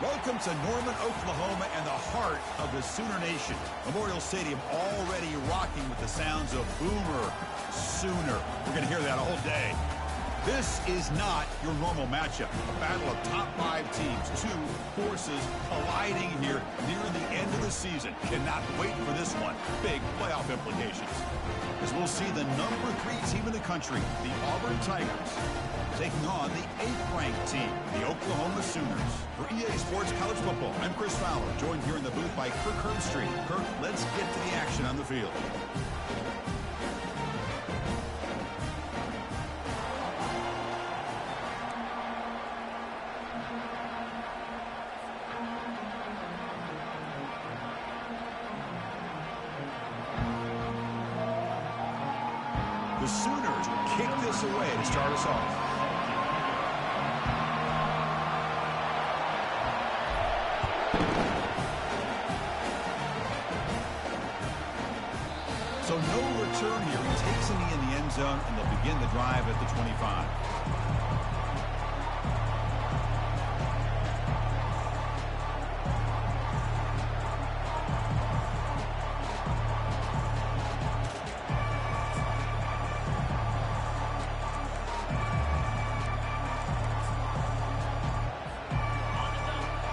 Welcome to Norman, Oklahoma, and the heart of the Sooner Nation. Memorial Stadium already rocking with the sounds of Boomer Sooner. We're going to hear that all day. This is not your normal matchup. A battle of top 5 teams, 2 forces colliding here near the end of the season. Cannot wait for this one. Big playoff implications. As we'll see the number 3 team in the country, the Auburn Tigers, taking on the 8th-ranked team, the Oklahoma Sooners. For EA Sports College Football, I'm Chris Fowler, joined here in the booth by Kirk Herbstreit. Kirk, let's get to the action on the field. The Sooners will kick this away to start us off. So no return here. He takes a knee in the end zone, and they'll begin the drive at the 25.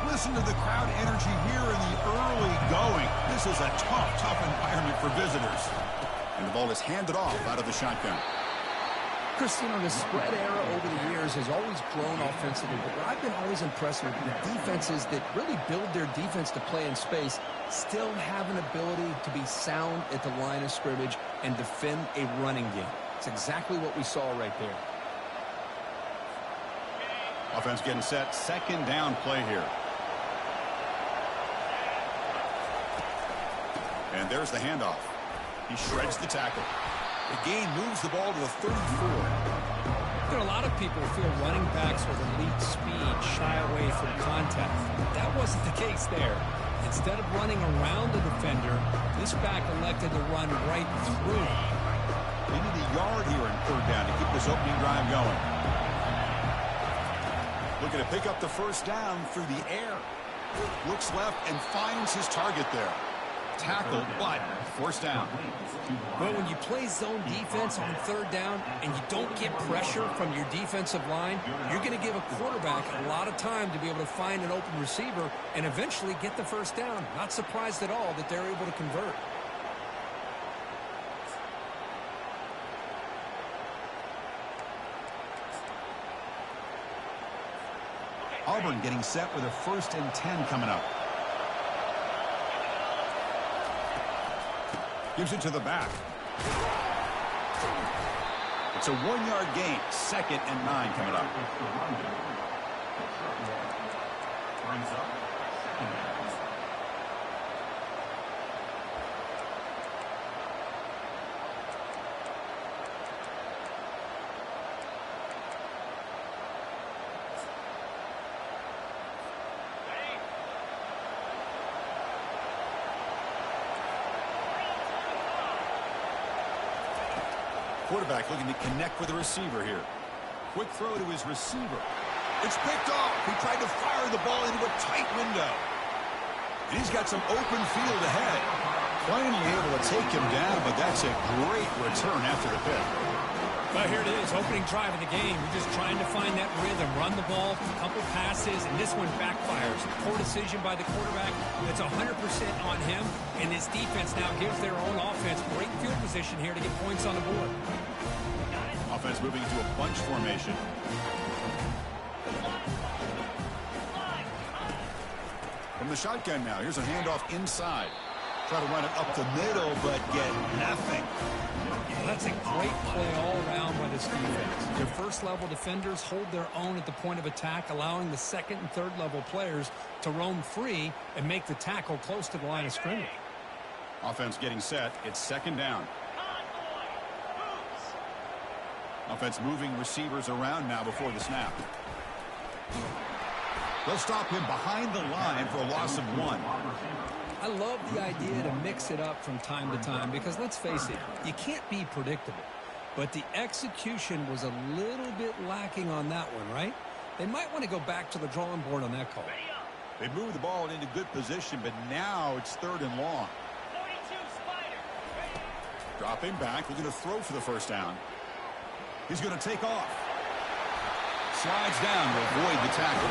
Listen to the crowd energy here in the early going. This is a tough environment for visitors. And the ball is handed off out of the shotgun. Chris, the spread era over the years has always grown offensively, but what I've been always impressed with the defenses that really build their defense to play in space still have an ability to be sound at the line of scrimmage and defend a running game. It's exactly what we saw right there. Offense getting set. Second down play here. And there's the handoff. He shreds the tackle. The gain moves the ball to the 34. There are a lot of people who feel running backs with elite speed shy away from contact. That wasn't the case there. Instead of running around the defender, this back elected to run right through him. They need a yard here in 3rd down to keep this opening drive going. Looking to pick up the first down through the air. Looks left and finds his target there. Tackled, but forced down. Well, when you play zone defense on 3rd down and you don't get pressure from your defensive line, you're going to give a quarterback a lot of time to be able to find an open receiver and eventually get the first down. Not surprised at all that they're able to convert. Auburn getting set with a 1st and 10 coming up. Gives it to the back. It's a 1-yard gain. 2nd and 9 coming up. Quarterback looking to connect with the receiver here. Quick throw to his receiver. It's picked off. He tried to fire the ball into a tight window. And he's got some open field ahead. Finally able to take him down, but that's a great return after the pick. Well, here it is, opening drive of the game. We're just trying to find that rhythm, run the ball, a couple passes, and this one backfires. Poor decision by the quarterback. That's 100% on him, and his defense now gives their own offense great field position here to get points on the board. Offense moving into a bunch formation. From the shotgun now, here's a handoff inside. Try to run it up the middle, but get nothing. That's a great play all around by this defense. Their first-level defenders hold their own at the point of attack, allowing the 2nd and 3rd-level players to roam free and make the tackle close to the line of scrimmage. Offense getting set. It's 2nd down. Offense moving receivers around now before the snap. They'll stop him behind the line for a loss of 1. I love the idea to mix it up from time to time because, let's face it, you can't be predictable. But the execution was a little bit lacking on that one, right? They might want to go back to the drawing board on that call. They moved the ball into good position, but now it's 3rd and long. Dropping back, looking to throw for the first down. He's going to take off. Slides down to avoid the tackle.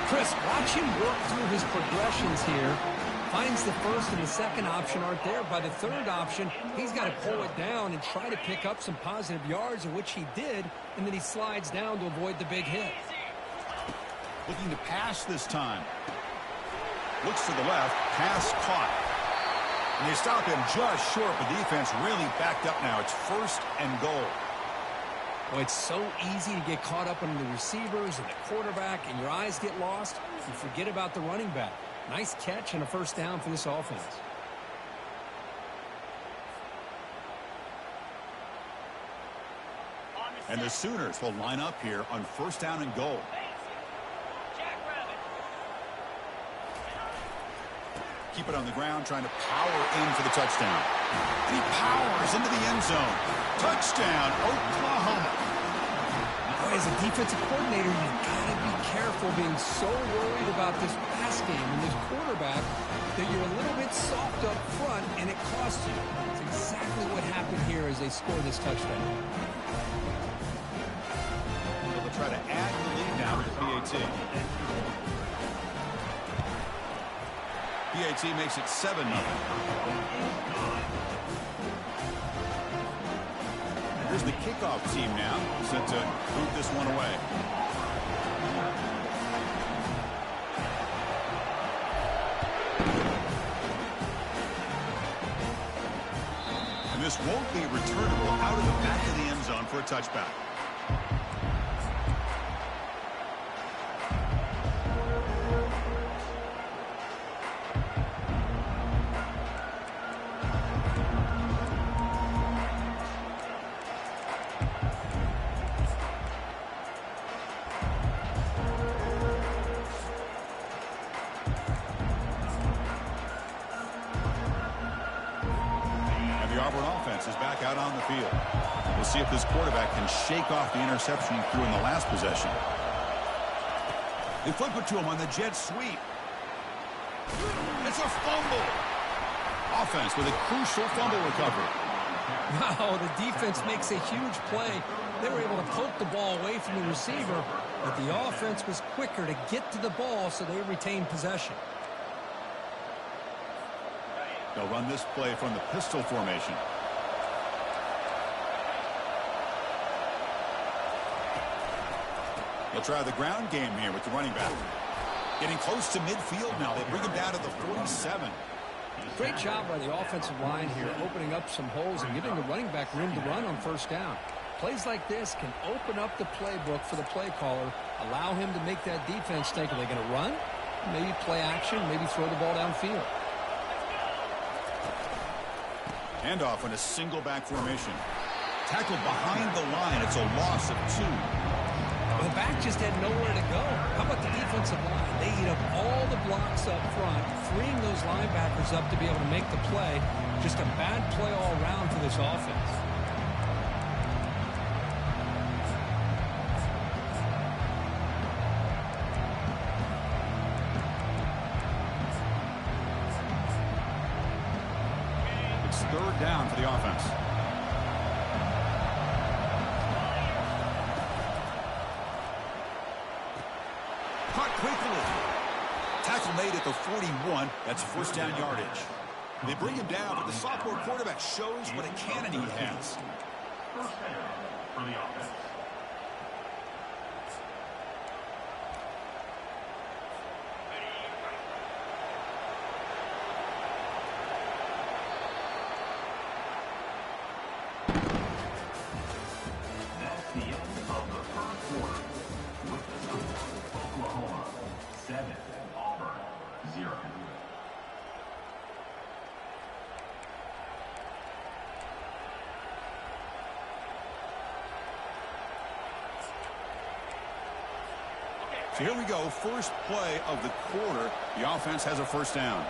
Chris, watch him work through his progressions here. Finds the first and the second option aren't there. By the third option, he's got to pull it down and try to pick up some positive yards, in which he did, and then he slides down to avoid the big hit. Looking to pass this time. Looks to the left. Pass caught. And they stop him just short, but defense really backed up now. It's 1st and goal. Well, it's so easy to get caught up on the receivers and the quarterback, and your eyes get lost. You forget about the running back. Nice catch and a first down for this offense. And the Sooners will line up here on 1st down and goal. Keep it on the ground, trying to power in for the touchdown. And he powers into the end zone. Touchdown, Oklahoma. As a defensive coordinator, you've got to be careful being so worried about this pass game and this quarterback that you're a little bit soft up front, and it costs you. It's exactly what happened here as they score this touchdown. They'll try to add the lead now with the PAT. PAT makes it 7-0. Here's the kickoff team now, set to move this one away. And this won't be returnable out of the back of the end zone for a touchback. Is back out on the field. We'll see if this quarterback can shake off the interception he threw in the last possession. They flip it to him on the jet sweep. It's a fumble. Offense with a crucial fumble recovery. Wow, the defense makes a huge play. They were able to poke the ball away from the receiver, but the offense was quicker to get to the ball, so they retained possession. They'll run this play from the pistol formation. They'll try the ground game here with the running back. Getting close to midfield now. They bring him down to the 47. Great job by the offensive line here, opening up some holes and giving the running back room to run on 1st down. Plays like this can open up the playbook for the play caller, allow him to make that defense think, are they going to run? Maybe play action, maybe throw the ball downfield. Handoff in a single back formation. Tackled behind the line. It's a loss of 2. The back just had nowhere to go. How about the defensive line? They eat up all the blocks up front, freeing those linebackers up to be able to make the play. Just a bad play all around for this offense. It's 3rd down for the offense. Tackle made at the 41. That's 1st down yardage. They bring him down, but the sophomore quarterback shows what a cannon he has. 1st down for the offense. That's the end of the 1st quarter. With the score, Oklahoma 7, Auburn 0. So here we go. First play of the quarter. The offense has a 1st down.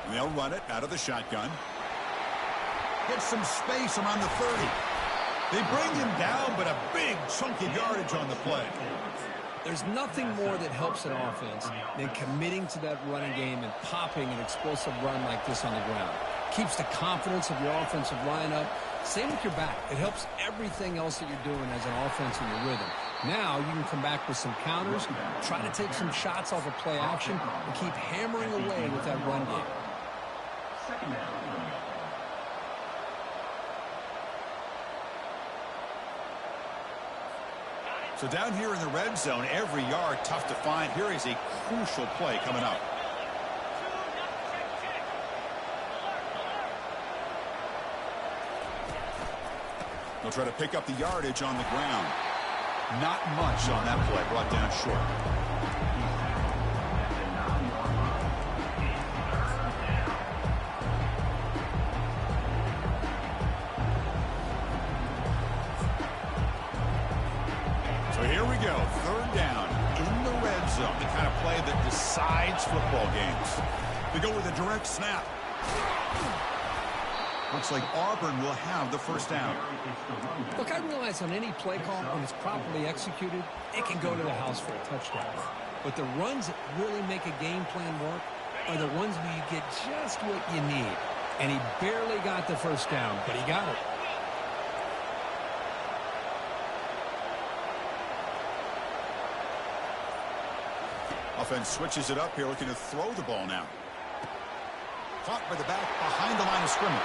And they'll run it out of the shotgun. Get some space around the 30. They bring him down, but a big chunk of yardage on the play. There's nothing more that helps an offense than committing to that running game and popping an explosive run like this on the ground. Keeps the confidence of your offensive line up. Same with your back. It helps everything else that you're doing as an offense in your rhythm. Now you can come back with some counters, try to take some shots off of play action, and keep hammering away with that run game. Second down. So down here in the red zone, every yard tough to find. Here is a crucial play coming up. They'll try to pick up the yardage on the ground. Not much on that play, brought down short. So here we go, third down in the red zone, the kind of play that decides football games. They go with a direct snap. Looks like Auburn will have the first down. Look, I realize on any play call, when it's properly executed, it can go to the house for a touchdown. But the runs that really make a game plan work are the ones where you get just what you need. And he barely got the first down, but he got it. Offense switches it up here, looking to throw the ball now. Caught by the back behind the line of scrimmage.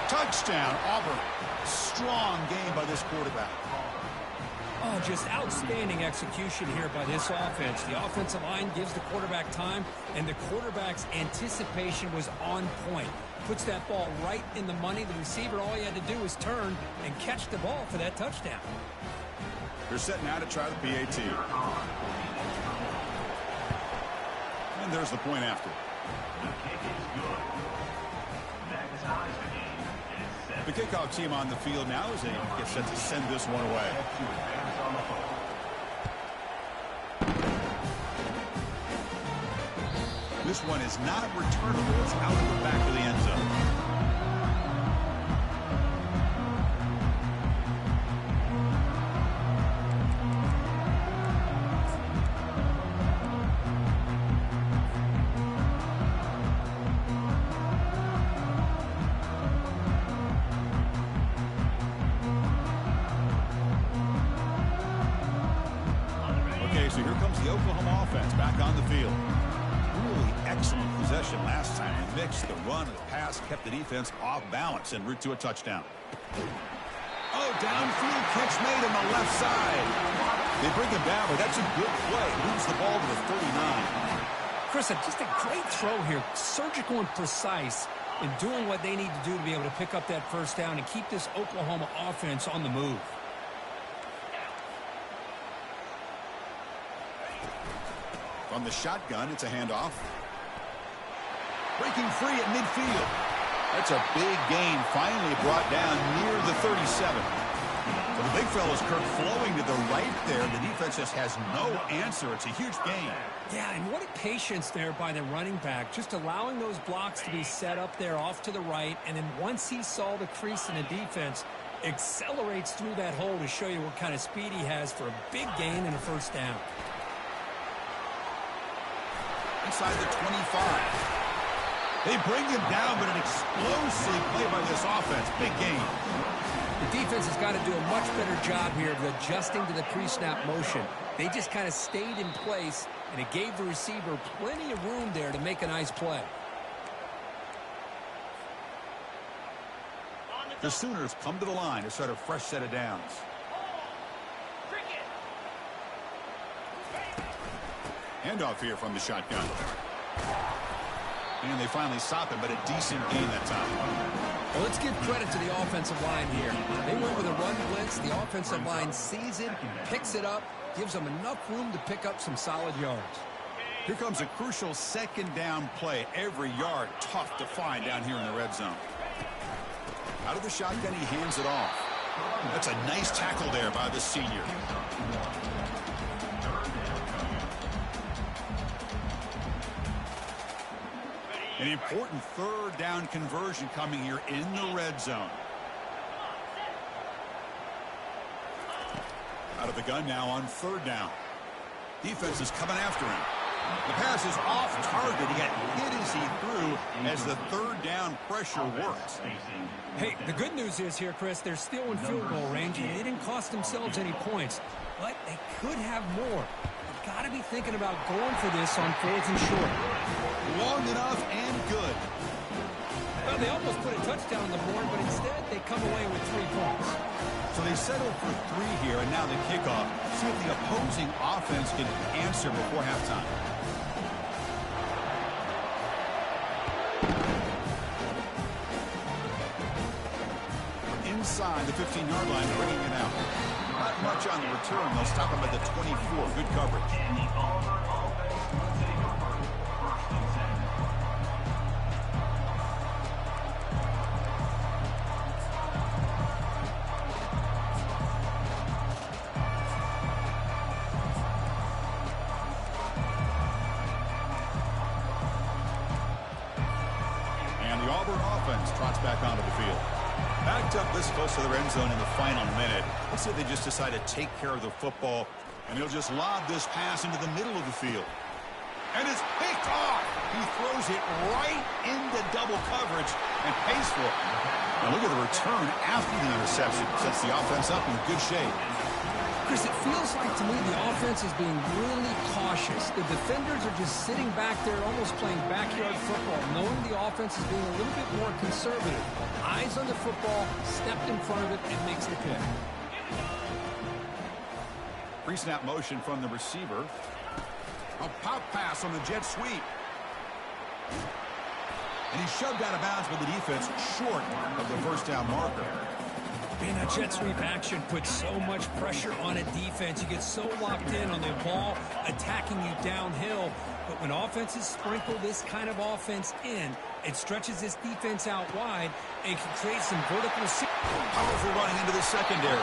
Touchdown, Auburn. Strong game by this quarterback. Oh, just outstanding execution here by this offense. The offensive line gives the quarterback time, and the quarterback's anticipation was on point. Puts that ball right in the money. The receiver, all he had to do was turn and catch the ball for that touchdown. They're set now to try the PAT. And there's the point after. The kick is good. That ties the game. The kickoff team on the field now as they get set to send this one away. This one is not returnable. It's out of the back of the end zone. So here comes the Oklahoma offense back on the field. Really excellent possession last time. They mixed the run and the pass, kept the defense off balance en route to a touchdown. Oh, downfield catch made on the left side. They bring him down, but that's a good play. Moves the ball to the 39. Chris, just a great throw here. Surgical and precise in doing what they need to do to be able to pick up that first down and keep this Oklahoma offense on the move. From the shotgun, it's a handoff. Breaking free at midfield. That's a big gain, finally brought down near the 37. For the big fellas, Kirk flowing to the right there. The defense just has no answer. It's a huge gain. Yeah, and what a patience there by the running back. Just allowing those blocks to be set up there off to the right. And then once he saw the crease in the defense, accelerates through that hole to show you what kind of speed he has for a big gain and a first down. Inside the 25. They bring him down, but an explosive play by this offense. Big gain. The defense has got to do a much better job here of adjusting to the pre-snap motion. They just kind of stayed in place, and it gave the receiver plenty of room there to make a nice play. The Sooners come to the line to start a fresh set of downs. Handoff here from the shotgun. And they finally stop him, but a decent gain that time. Well, let's give credit to the offensive line here. They went with a run blitz. The offensive line sees it, picks it up, gives them enough room to pick up some solid yards. Here comes a crucial second down play. Every yard tough to find down here in the red zone. Out of the shotgun, he hands it off. That's a nice tackle there by the senior. An important third down conversion coming here in the red zone. Out of the gun now on third down. Defense is coming after him. The pass is off target. He got hit as he threw as the third down pressure works. Hey, the good news is here, Chris, they're still in field goal range, and they didn't cost themselves any points. But they could have more. They've got to be thinking about going for this on 4th and short. Long enough and good. Well, they almost put a touchdown on the board, but instead they come away with 3 points. So they settled for 3 here, and now the kickoff. See if the opposing offense can answer before halftime. Inside the 15-yard line, bringing it out. Not much on the return. They'll stop him at the 24. Good coverage. And the Auburn offense trots back onto the field. Backed up this close to their end zone in the final minute. Let's say they just decide to take care of the football, and he'll just lob this pass into the middle of the field. And it's picked off. He throws it right into double coverage and pays for it. Now look at the return after the interception. Sets the offense up in good shape. Chris, it feels like to me the offense is being really cautious. The defenders are just sitting back there almost playing backyard football, knowing the offense is being a little bit more conservative. Eyes on the football, stepped in front of it, and makes the pick. Pre-snap motion from the receiver. A pop pass on the jet sweep. And he's shoved out of bounds by the defense short of the first down marker. Man, that jet sweep action puts so much pressure on a defense. You get so locked in on the ball attacking you downhill. But when offenses sprinkle this kind of offense in, it stretches this defense out wide and can create some vertical. Powerful running into the secondary.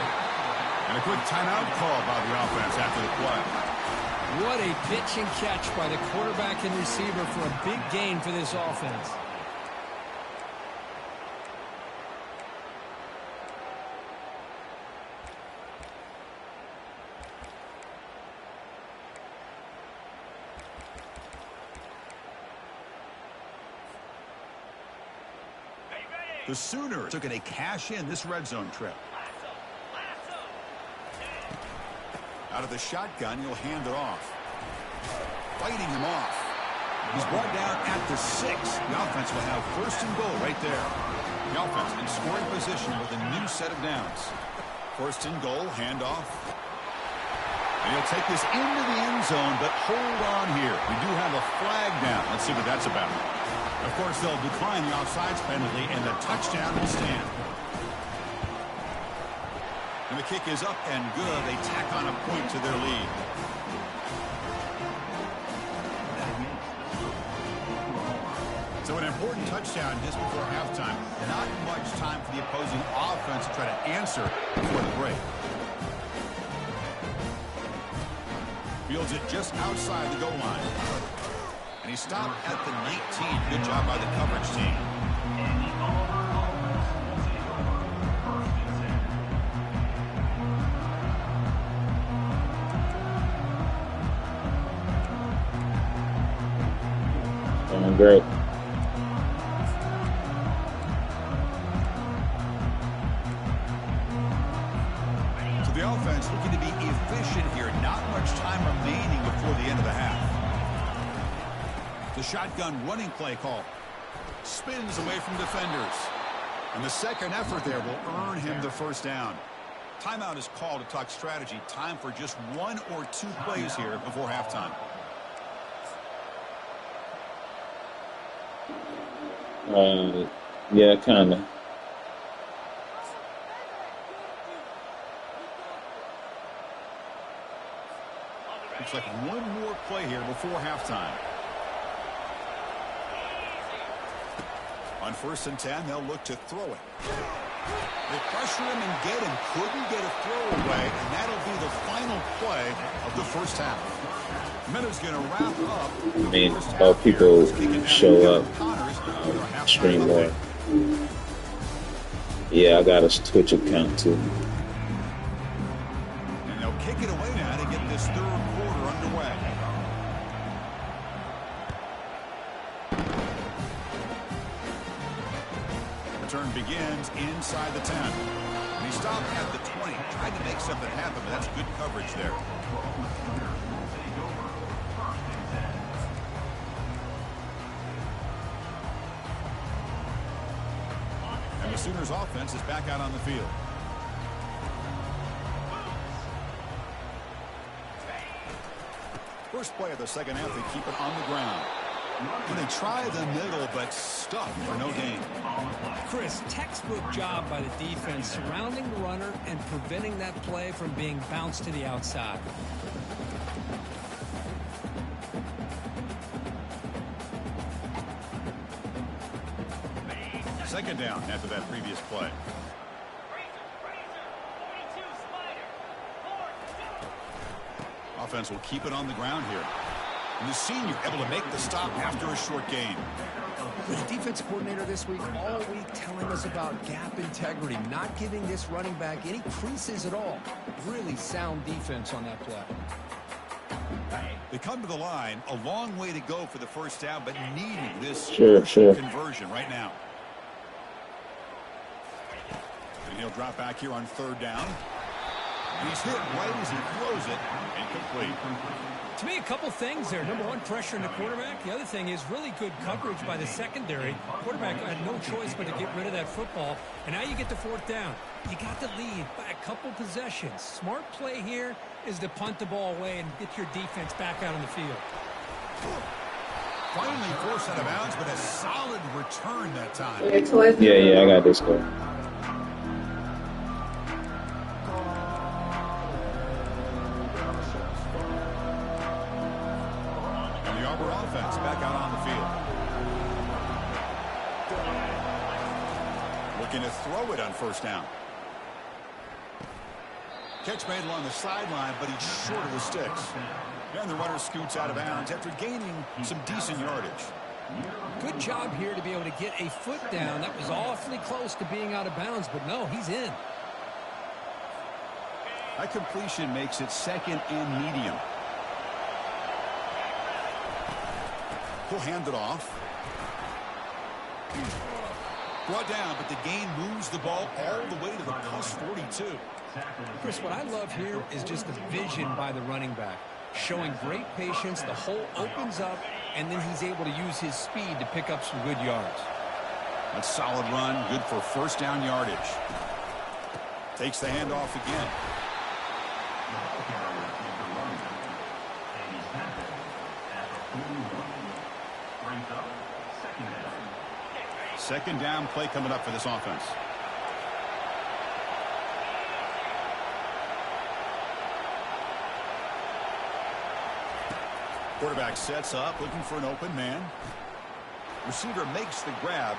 And a quick timeout call by the offense after the play. What a pitch and catch by the quarterback and receiver for a big gain for this offense. The Sooners looking to cash in this red zone trip. Out of the shotgun, he'll hand it off. Fighting him off. He's brought down at the 6. The offense will have 1st and goal right there. The offense in scoring position with a new set of downs. 1st and goal, handoff. And he'll take this into the end zone, but hold on here. We do have a flag down. Let's see what that's about. Of course, they'll decline the offsides penalty, and the touchdown will stand. And the kick is up and good. They tack on a point to their lead. So an important touchdown just before halftime. Not much time for the opposing offense to try to answer before the break. Fields it just outside the goal line. And he stopped at the 19. Good job by the coverage team. Doing great. So the offense looking to be efficient here. Not much time remaining before the end of the half. The shotgun running play call. Spins away from defenders. And the second effort there will earn him the 1st down. Timeout is called to talk strategy. Time for just 1 or 2 plays here before halftime. Yeah, kind of. Looks like 1 more play here before halftime. On 1st and 10, they'll look to throw it. They pressure him and get him. Couldn't get a throw away, and that'll be the final play of the 1st half. Minutes going to wrap up. I mean, all people show up, stream more. Yeah, I got a Twitch account too. And they'll kick it away now to get this third quarter underway. Return begins inside the 10. And he stopped at the 20. Tried to make something happen, but that's good coverage there. And the Sooners offense is back out on the field. First play of the second half, they keep it on the ground. And they try the middle, but stuck for no gain. Chris, textbook job by the defense surrounding the runner and preventing that play from being bounced to the outside. Second down after that previous play. Offense will keep it on the ground here. And the senior able to make the stop after a short gain. The defensive coordinator this week, all week, telling us about gap integrity, not giving this running back any creases at all. Really sound defense on that play. They come to the line, a long way to go for the first down, but needing this conversion right now. And he'll drop back here on third down. And he's hit right as he throws it. Incomplete. To me, a couple things there. Number one, pressure in the quarterback. The other thing is really good coverage by the secondary. Quarterback had no choice but to get rid of that football. And now you get the fourth down. You got the lead by a couple possessions. Smart play here is to punt the ball away and get your defense back out on the field. Finally forced out of bounds, but a solid return that time. Yeah, I got this one. Offense back out on the field. Looking to throw it on first down. Catch made along the sideline, but he's short of the sticks. And the runner scoots out of bounds after gaining some decent yardage. Good job here to be able to get a foot down. That was awfully close to being out of bounds, but no, he's in. That completion makes it second and medium. He'll hand it off. Brought down, but the gain moves the ball all the way to the plus 42. Chris, what I love here is just the vision by the running back. Showing great patience, the hole opens up, and then he's able to use his speed to pick up some good yards. That's a solid run, good for first down yardage. Takes the handoff again. Second down play coming up for this offense. Quarterback sets up, looking for an open man. Receiver makes the grab.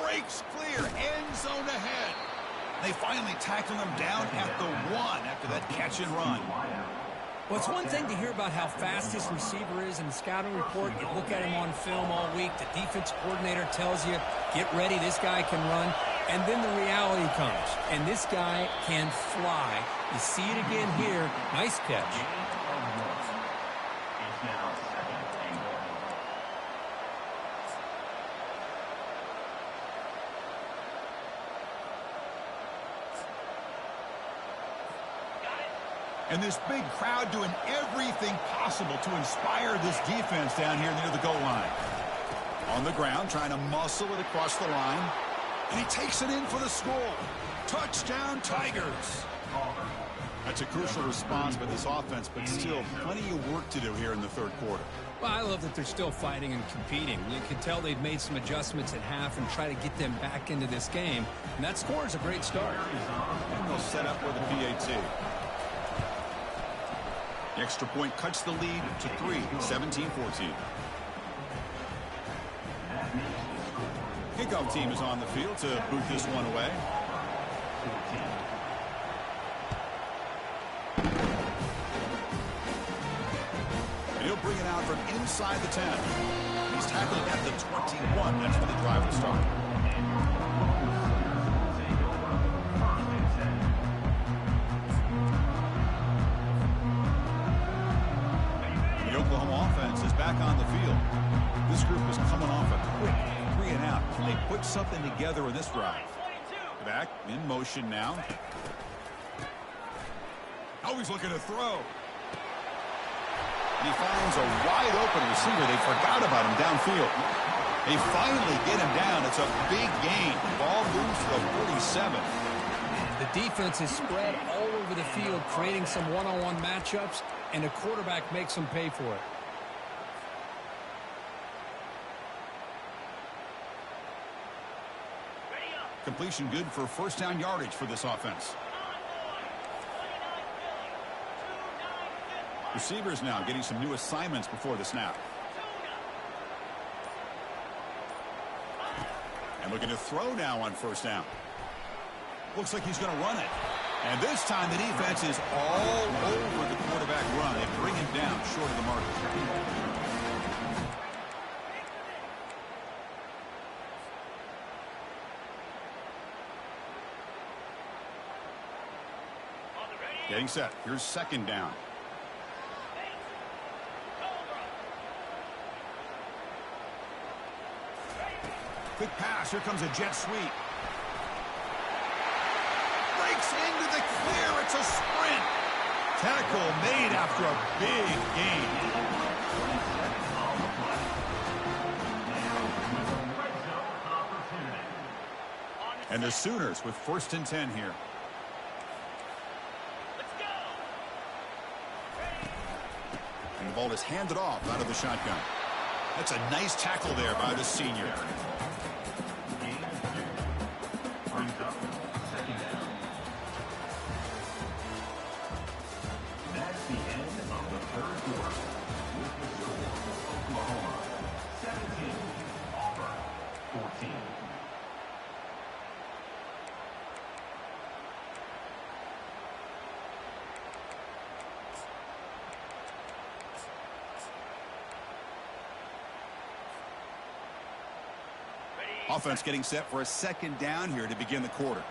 Breaks clear, end zone ahead. They finally tackle him down at the 1 after that catch and run. Well, it's one thing to hear about how fast this receiver is in the scouting report. You look at him on film all week. The defense coordinator tells you, get ready, this guy can run. And then the reality comes, and this guy can fly. You see it again here. Nice catch. And this big crowd doing everything possible to inspire this defense down here near the goal line. On the ground, trying to muscle it across the line. And he takes it in for the score. Touchdown, Tigers. That's a crucial response by this offense, but still plenty of work to do here in the third quarter. Well, I love that they're still fighting and competing. You can tell they've made some adjustments at half and try to get them back into this game. And that score is a great start. And they'll set up with a PAT. The extra point cuts the lead to 3, 17-14. Kickoff team is on the field to boot this one away. And he'll bring it out from inside the 10. He's tackled at the 21. That's where the drive will start. back on the field. This group is coming off a quick 3 and out. Can they put something together in this drive? Back in motion now. Oh, he's looking to throw. And he finds a wide open receiver. They forgot about him downfield. They finally get him down. It's a big gain. Ball moves to the 47. The defense is spread all over the field, creating some one-on-one matchups, and the quarterback makes them pay for it. Completion good for first down yardage for this offense. Receivers now getting some new assignments before the snap. And looking to throw now on first down. Looks like he's going to run it. And this time the defense is all over the quarterback run. They bring him down short of the mark. Getting set. Here's second down. Quick pass. Here comes a jet sweep. Breaks into the clear. It's a sprint. Tackle made after a big gain. And the Sooners with first and 10 here. And the ball is handed off out of the shotgun. That's a nice tackle there by the senior. Offense getting set for a second down here to begin the quarter.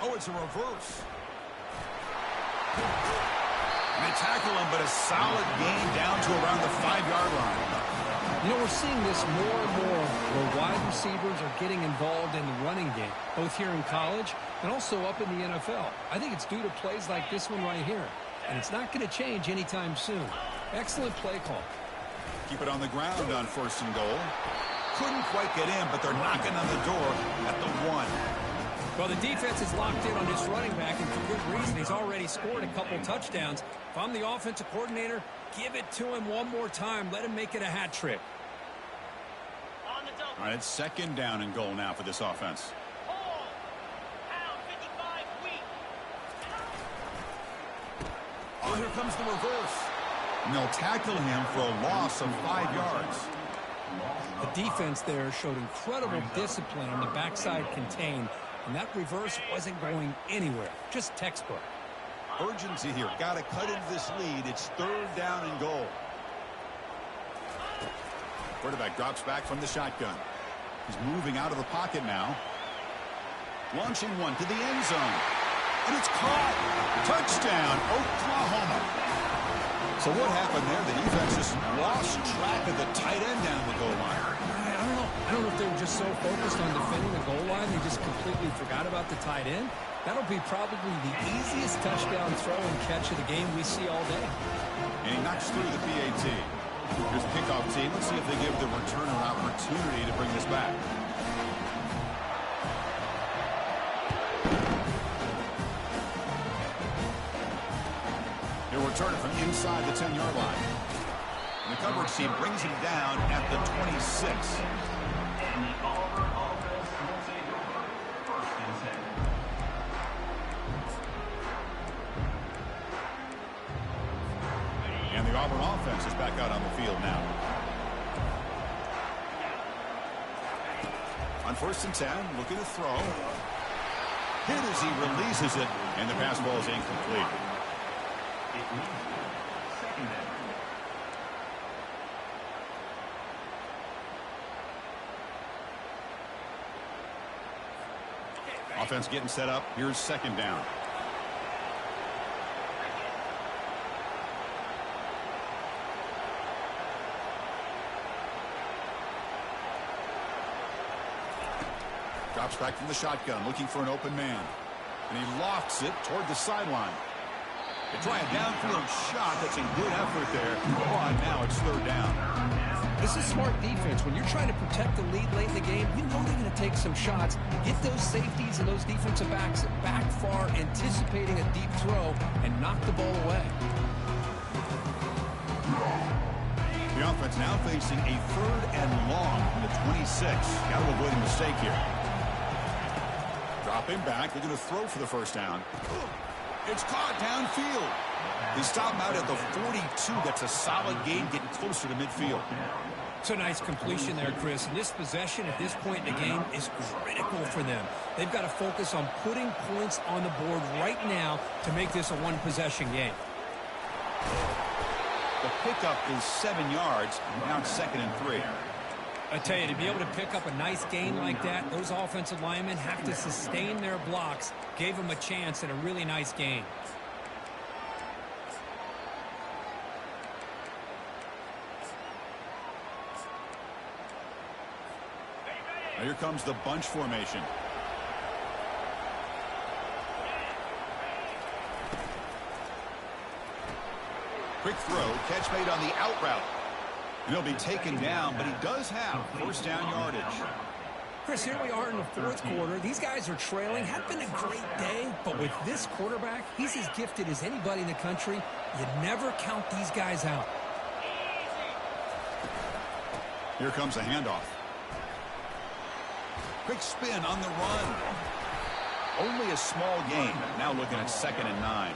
Oh, it's a reverse. And they tackle him, but a solid gain down to around the 5-yard line. You know, we're seeing this more and more where wide receivers are getting involved in the running game, both here in college and also up in the NFL. I think it's due to plays like this one right here, and it's not going to change anytime soon. Excellent play call. Keep it on the ground on first and goal. Couldn't quite get in, but they're knocking on the door at the 1. Well, the defense is locked in on this running back, and for good reason. He's already scored a couple touchdowns. If I'm the offensive coordinator, give it to him one more time. Let him make it a hat trick. All right, it's second down and goal now for this offense. Oh, here comes the reverse. And they'll tackle him for a loss of 5 yards. The defense there showed incredible discipline on the backside contain, and that reverse wasn't going anywhere. Just textbook. Urgency here. Got to cut into this lead. It's third down and goal. Quarterback drops back from the shotgun. He's moving out of the pocket now. Launching one to the end zone. And it's caught. Touchdown, Oklahoma. So what happened there? The defense just lost track of the tight end down the goal line. I don't know if they were just so focused on defending the goal line they just completely forgot about the tight end. That'll be probably the easiest touchdown throw and catch of the game we see all day. And he knocks through the PAT. Here's the kickoff team. Let's see if they give the returner an opportunity to bring this back. He'll return it from inside the 10-yard line. And the coverage team brings him down at the 26. And the Auburn offense will take over first and 10. And the Auburn offense is back out on the field now. On first and 10, looking to throw. Hit as he releases it, and the pass ball is incomplete. It means second down. Offense getting set up. Here's second down. Drops back from the shotgun, looking for an open man. And he lofts it toward the sideline. They try a downfield shot. That's a good effort there. Oh, now it's third down. This is smart defense. When you're trying to protect the lead late in the game, you know they're going to take some shots. Get those safeties and those defensive backs back far, anticipating a deep throw, and knock the ball away. The offense now facing a third and long from the 26. Got to avoid a mistake here. Dropping back. They're going to throw for the first down. It's caught downfield. They stop him out at the 42. That's a solid gain, getting closer to midfield. It's a nice completion there, Chris. And this possession at this point in the game is critical for them. They've got to focus on putting points on the board right now to make this a one-possession game. The pickup is 7 yards. Now it's 2nd and 3. I tell you, to be able to pick up a nice gain like that, those offensive linemen have to sustain their blocks. Gave them a chance at a really nice gain. Now here comes the bunch formation. Quick throw, catch made on the out route. And he'll be taken down, but he does have first down yardage. Chris, here we are in the fourth quarter. These guys are trailing. Had been a great day, but with this quarterback, he's as gifted as anybody in the country. You never count these guys out. Here comes a handoff. Quick spin on the run. Only a small gain. Now looking at 2nd and 9.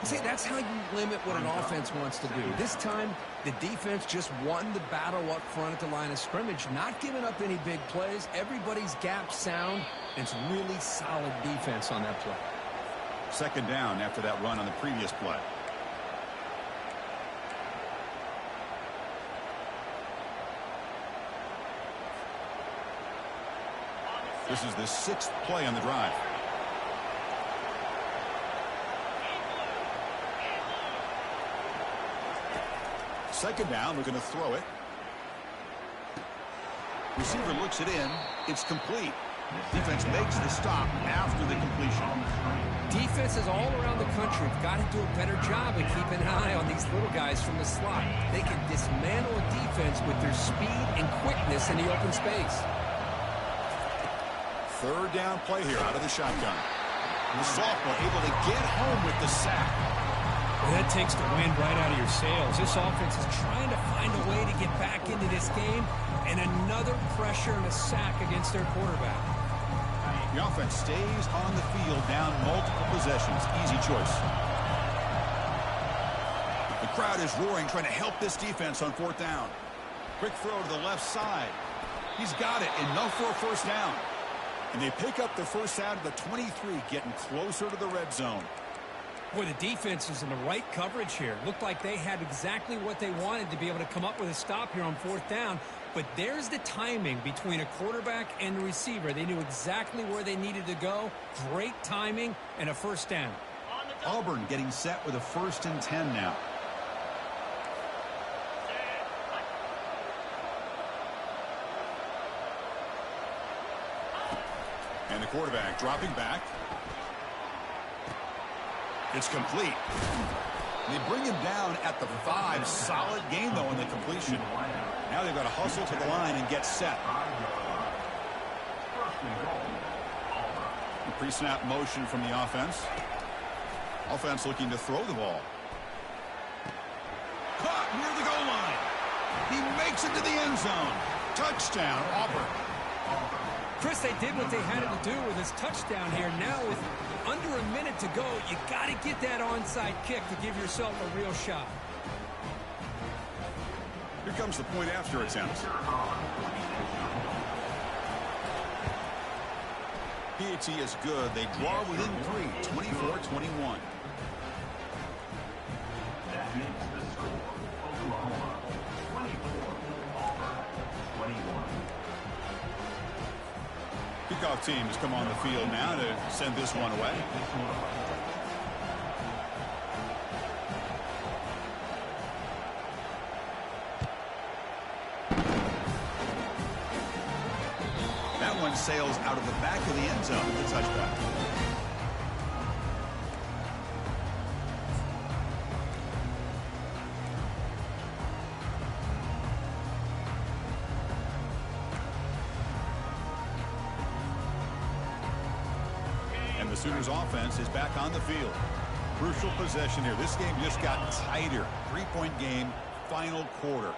See, that's how you limit what an offense wants to do. This time, the defense just won the battle up front at the line of scrimmage, not giving up any big plays. Everybody's gap sound, and it's really solid defense on that play. 2nd down after that run on the previous play. This is the 6th play on the drive. Second down, we're going to throw it. Receiver looks it in. It's complete. Defense makes the stop after the completion. Defenses all around the country have got to do a better job of keeping an eye on these little guys from the slot. They can dismantle a defense with their speed and quickness in the open space. Third down play here out of the shotgun. The sophomore able to get home with the sack. Well, that takes the wind right out of your sails. This offense is trying to find a way to get back into this game, and another pressure and a sack against their quarterback. The offense stays on the field down multiple possessions. Easy choice. The crowd is roaring, trying to help this defense on 4th down. Quick throw to the left side. He's got it. Enough for a first down. And they pick up the first down to the 23, getting closer to the red zone. Boy, the defense is in the right coverage here. Looked like they had exactly what they wanted to be able to come up with a stop here on 4th down. But there's the timing between a quarterback and the receiver. They knew exactly where they needed to go. Great timing and a first down. Auburn getting set with a 1st and 10 now. And the quarterback dropping back. It's complete. They bring him down at the 5. Solid gain, though, in the completion. Now they've got to hustle to the line and get set. The pre-snap motion from the offense. Offense looking to throw the ball. Caught near the goal line. He makes it to the end zone. Touchdown, Auburn. Chris, they did what they had to do with his touchdown here. Now with under a minute to go, you got to get that onside kick to give yourself a real shot. Here comes the point after attempt. PAT is good. They draw within 3, 24-21. That makes the score Oklahoma 24, Auburn 21. Kickoff team has come on the field now to send this one away. That one's sails out of the back of the end zone with the touchback. And the Sooners offense is back on the field. Crucial possession here. This game just got tighter. 3-point game, final quarter.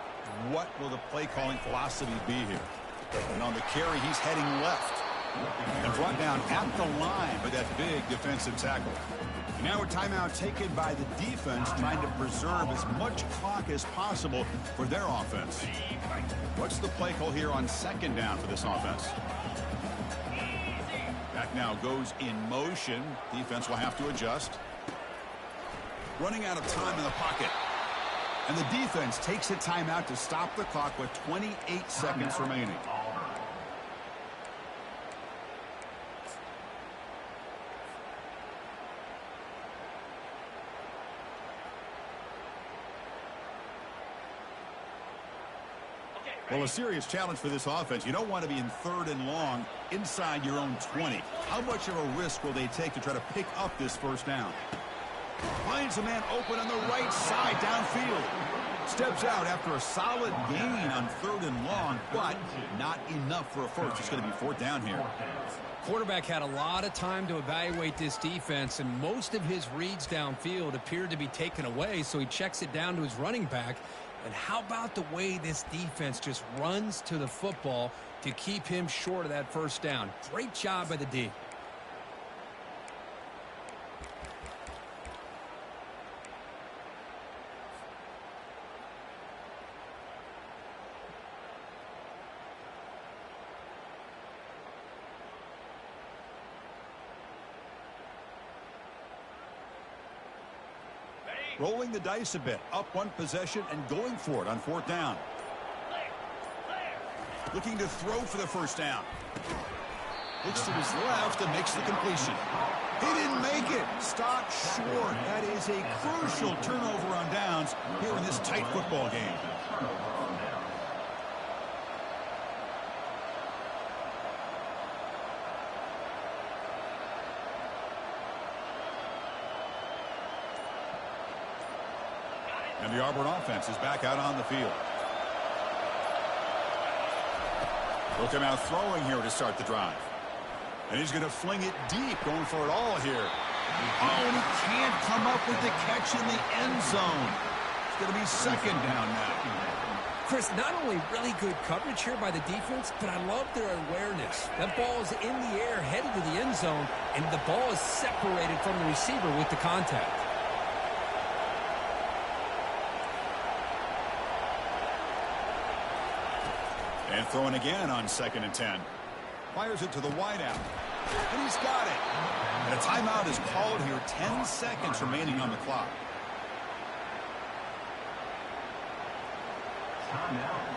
What will the play calling philosophy be here? And on the carry, he's heading left. And brought down at the line by that big defensive tackle. And now a timeout taken by the defense, trying to preserve as much clock as possible for their offense. What's the play call here on second down for this offense? Back now goes in motion. Defense will have to adjust. Running out of time in the pocket. And the defense takes a timeout to stop the clock with 28 seconds remaining. Well, a serious challenge for this offense. You don't want to be in 3rd and long inside your own 20. How much of a risk will they take to try to pick up this first down? Finds a man open on the right side downfield. Steps out after a solid gain on 3rd and long, but not enough for a first. It's going to be 4th down here. Quarterback had a lot of time to evaluate this defense, and most of his reads downfield appeared to be taken away, so he checks it down to his running back. And how about the way this defense just runs to the football to keep him short of that first down? Great job by the D. Rolling the dice a bit, up one possession and going for it on 4th down. Looking to throw for the first down. Looks to his left and makes the completion. He didn't make it. Stopped short. That is a crucial turnover on downs here in this tight football game. And the Auburn offense is back out on the field. Looking out throwing here to start the drive. And he's going to fling it deep, going for it all here. Oh, and he can't come up with the catch in the end zone. It's going to be 2nd down now. Chris, not only really good coverage here by the defense, but I love their awareness. That ball is in the air, headed to the end zone, and the ball is separated from the receiver with the contact. And throwing again on 2nd and 10. Fires it to the wideout. And he's got it. And a timeout is called here. 10 seconds remaining on the clock. Timeout.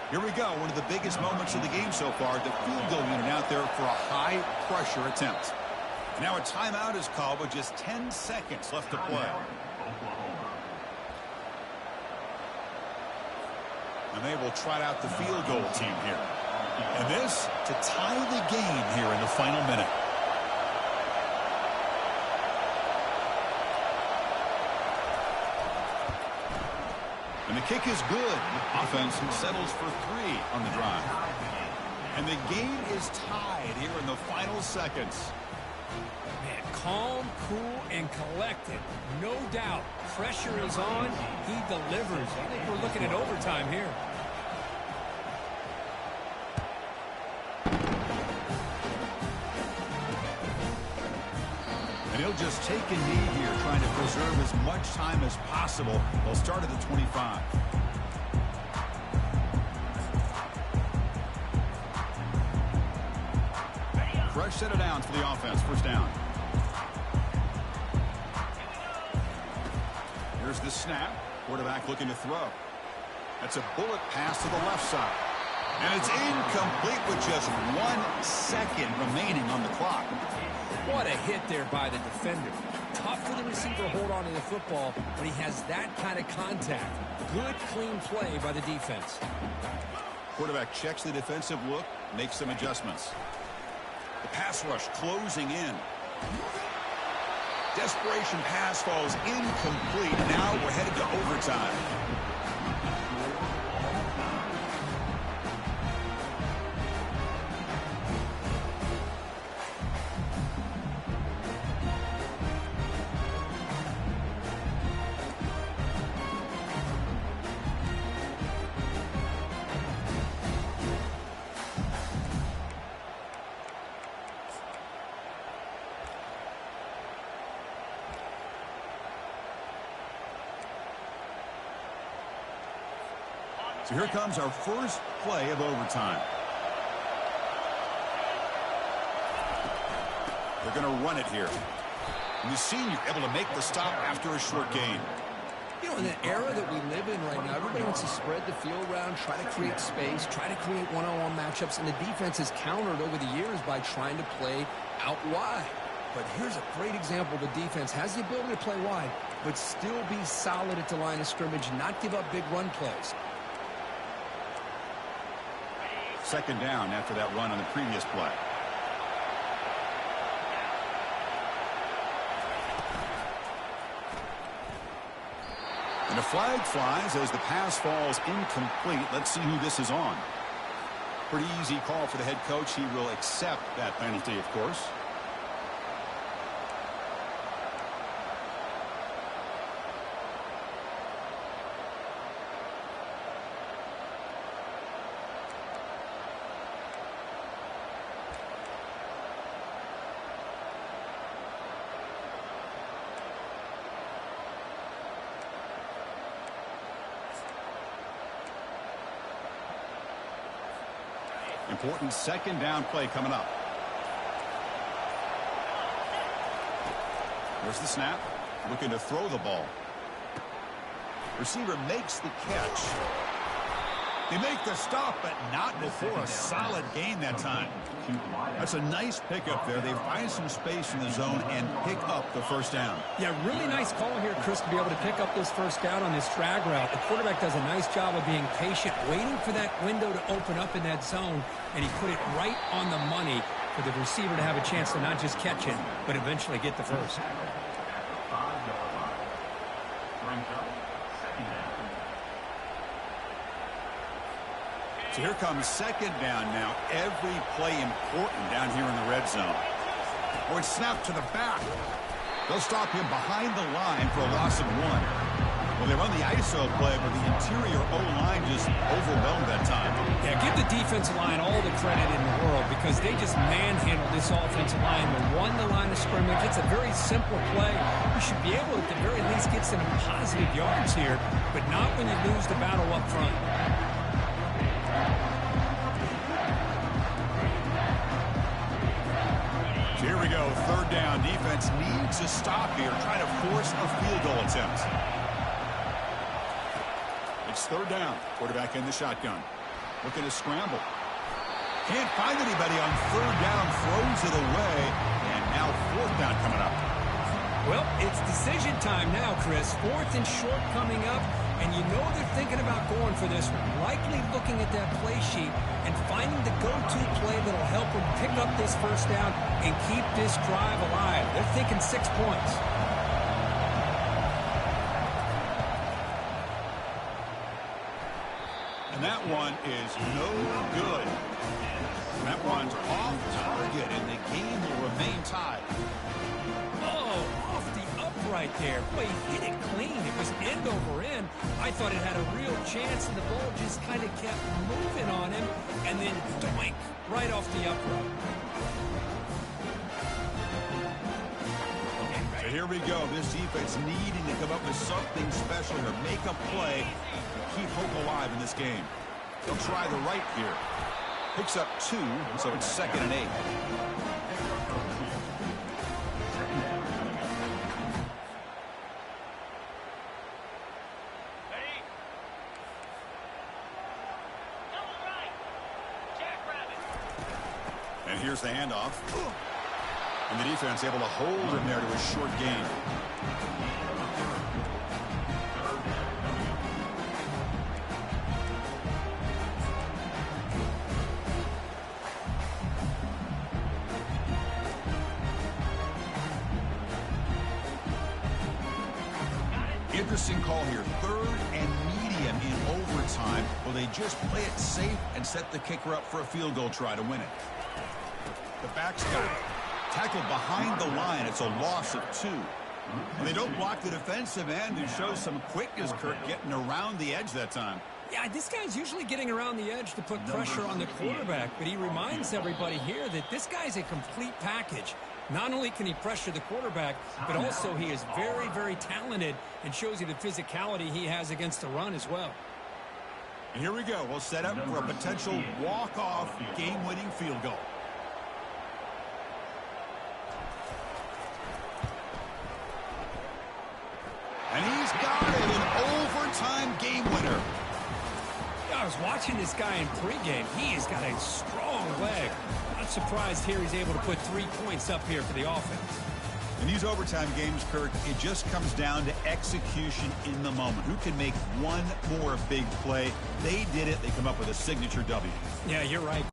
Here we go. One of the biggest moments of the game so far. The field goal unit out there for a high-pressure attempt. Now a timeout is called with just 10 seconds left to play. And they will trot out the field goal team here. And this to tie the game here in the final minute. And the kick is good. Offense settles for 3 on the drive. And the game is tied here in the final seconds. Man, calm, cool, and collected. No doubt. Pressure is on. He delivers. I think we're looking at overtime here. And he'll just take a knee here, trying to preserve as much time as possible. They'll start at the 25. Fresh set of downs for the offense. First down. Here's the snap. Quarterback looking to throw. That's a bullet pass to the left side. And it's incomplete with just 1 second remaining on the clock. What a hit there by the defender. Tough for the receiver to hold on to the football when he has that kind of contact. Good, clean play by the defense. Quarterback checks the defensive look, makes some adjustments. The pass rush closing in. Desperation pass falls incomplete. Now we're headed to overtime. So here comes our first play of overtime. They're going to run it here. And the senior able to make the stop after a short gain. You know, in the era that we live in right now, everybody wants to spread the field around, try to create space, try to create one-on-one matchups, and the defense has countered over the years by trying to play out wide. But here's a great example. The defense has the ability to play wide, but still be solid at the line of scrimmage, not give up big run plays. Second down after that run on the previous play. And a flag flies as the pass falls incomplete. Let's see who this is on. Pretty easy call for the head coach. He will accept that penalty, of course. Important second down play coming up. There's the snap. Looking to throw the ball. Receiver makes the catch. They make the stop, but not before a solid gain that time. That's a nice pickup there. They find some space in the zone and pick up the first down. Yeah, really nice call here, Chris, to be able to pick up this first down on this drag route. The quarterback does a nice job of being patient, waiting for that window to open up in that zone, and he put it right on the money for the receiver to have a chance to not just catch it, but eventually get the first. So here comes second down now. Every play important down here in the red zone. Oh, it's snapped to the back. They'll stop him behind the line for a loss of 1. Well, they run the ISO play, but the interior O-line just overwhelmed that time. Yeah, give the defensive line all the credit in the world because they just manhandled this offensive line. They won the line of scrimmage. It's a very simple play. You should be able to, at the very least, get some positive yards here, but not when you lose the battle up front. So here we go, third down. Defense needs a stop here, trying to force a field goal attempt. It's third down. Quarterback in the shotgun. Looking to scramble. Can't find anybody on third down, throws it away, and now fourth down coming up. Well, it's decision time now, Chris. Fourth and short coming up, and you know they're thinking about going for this one. Likely looking at that play sheet and finding the go-to play that'll help them pick up this first down and keep this drive alive. They're thinking 6 points. And that one is no good. That one's off target, and the game will remain tied. Oh, off the upright there. Boy, he hit it clean. It was end over end. I thought it had a real chance, and the ball just kind of kept moving on him, and then doink, right off the upright. So here we go. This defense needing to come up with something special to make a play, keep hope alive in this game. They'll try the right here. Picks up 2, so it's 2nd and 8. Here's the handoff. And the defense able to hold him there to a short gain. Interesting call here. 3rd and medium in overtime. Well, they just play it safe and set the kicker up for a field goal try to win it. The back's got it. Tackled behind the line. It's a loss of 2. And they don't block the defensive end, who shows some quickness, Kirk, getting around the edge that time. Yeah, this guy's usually getting around the edge to put pressure on the quarterback, but he reminds everybody here that this guy's a complete package. Not only can he pressure the quarterback, but also he is very, very talented and shows you the physicality he has against the run as well. And here we go. We'll set up for a potential walk-off game-winning field goal. And he's got it, an overtime game winner. I was watching this guy in pregame. He has got a strong leg. Not surprised here he's able to put 3 points up here for the offense. In these overtime games, Kirk, it just comes down to execution in the moment. Who can make one more big play? They did it. They come up with a signature W. Yeah, you're right.